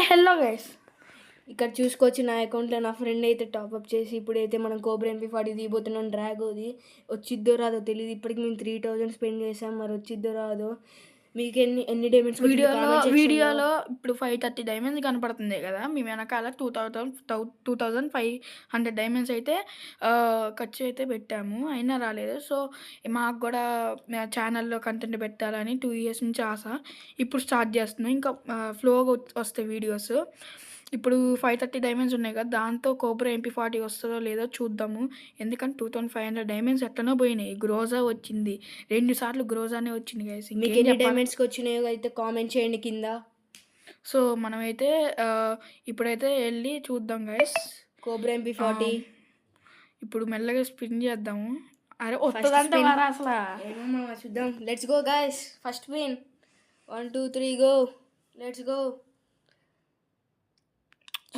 Hello guys, ఇక్కడ చూసుకోవచ్చు నా అకౌంట్లో నా ఫ్రెండ్ అయితే టాప్అప్ చేసి ఇప్పుడైతే మనం కోబ్రా MP40 దిగిపోతున్నాం. డ్రాగోది వచ్చిద్దో రాదో తెలియదు. ఇప్పటికి మేము 3000 స్పెండ్ చేసాం. మరి వచ్చిద్దో రాదో. మీకు ఎన్ని డైమండ్స్ వీడియోలో ఇప్పుడు 530 డైమండ్స్ కనపడుతుంది కదా. మీ వెనకాల 2500 డైమండ్స్ అయితే ఖర్చు అయితే పెట్టాము, అయినా రాలేదు. సో మాకు కూడా ఛానల్లో కంటెంట్ పెట్టాలని 2 years నుంచి ఆశ. ఇప్పుడు స్టార్ట్ చేస్తున్నాం. ఇంకా ఫ్లోగా వస్తాయి వీడియోస్. ఇప్పుడు 530 డైమండ్స్ ఉన్నాయి కదా, దాంతో కోబ్రా MP40 వస్తుందో లేదో చూద్దాము. ఎందుకంటే 2500 డైమండ్స్ ఎట్లనో పోయినాయి. గ్రోజా వచ్చింది, 2 సార్లు గ్రోజానే వచ్చింది గైస్. మీకు ఎన్ని డైమండ్స్కి వచ్చినాయో అయితే కామెంట్ చేయండి కింద. సో మనమైతే ఇప్పుడైతే వెళ్ళి చూద్దాం గైస్ కోబ్రా MP40. ఇప్పుడు మెల్లగా స్పిన్ చేద్దాము. అరే వస్తుందంటే అసలు చూద్దాం. Let's go guys. First win. 1 2 3 go. Let's go.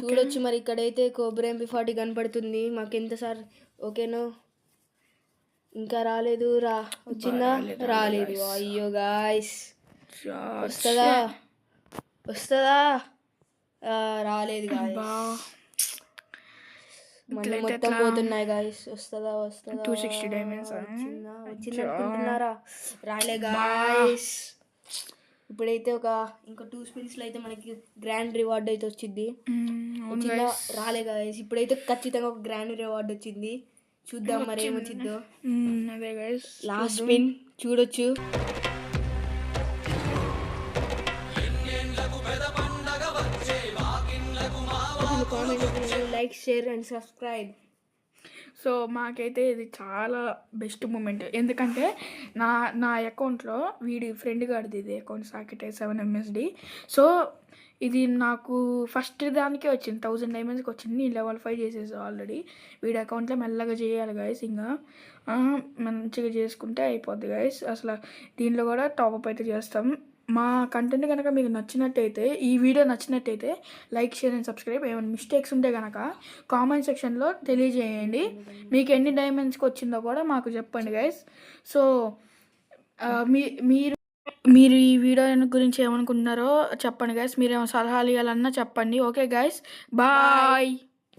చూడొచ్చు మరి ఇక్కడైతే కోబ్రా MP40 కనపడుతుంది మాకెంత సార్. ఓకేనో ఇంకా రాలేదు. వచ్చిందా? రాలేదు. అయ్యో గాయస్, వస్తుందా రాలేదు గాయస్. మళ్ళీ మొత్తం పోతున్నాయి గాయస్. వస్తుందా 260 డైమండ్స్ వచ్చిందా అనుకుంటున్నారా? రాలే గాయస్. ఇప్పుడైతే ఇంకా 2 స్పిన్స్లో అయితే మనకి గ్రాండ్ రివార్డ్ అయితే వచ్చింది. రాలే గాయస్. ఇప్పుడైతే ఖచ్చితంగా ఒక గ్రాండ్ రివార్డ్ వచ్చింది. చూద్దాం మరి ఏమొచ్చిందో. అదే గైస్, లాస్ట్ స్పిన్ చూడొచ్చు. Like, share and subscribe. So మాకైతే ఇది చాలా బెస్ట్ మూమెంట్. ఎందుకంటే నా అకౌంట్లో వీడి ఫ్రెండ్ గారిది ఇది అకౌంట్ సాకెట్ 7 MSD. సో ఇది నాకు ఫస్ట్ దానికే వచ్చింది, 1000 డైమండ్స్కి వచ్చింది. నేను level 5 చేసేసాను ఆల్రెడీ. వీడి అకౌంట్లో మెల్లగా చేయాలి గైస్. ఇంకా మంచిగా చేసుకుంటే అయిపోద్ది గైస్. అసలు దీంట్లో కూడా టాప్అప్ అయితే చేస్తాం. మా కంటెంట్ కనుక మీకు నచ్చినట్టయితే, ఈ వీడియో నచ్చినట్టయితే లైక్, షేర్ అండ్ సబ్స్క్రైబ్. ఏమైనా మిస్టేక్స్ ఉంటే కనుక కామెంట్ సెక్షన్లో తెలియజేయండి. మీకు ఎన్ని డైమండ్స్కి వచ్చిందో కూడా మాకు చెప్పండి గైస్. సో మీరు ఈ వీడియో గురించి ఏమనుకుంటున్నారో చెప్పండి గైస్. మీరు ఏమైనా సలహాలు ఇవ్వాలన్నా చెప్పండి. Okay guys, bye.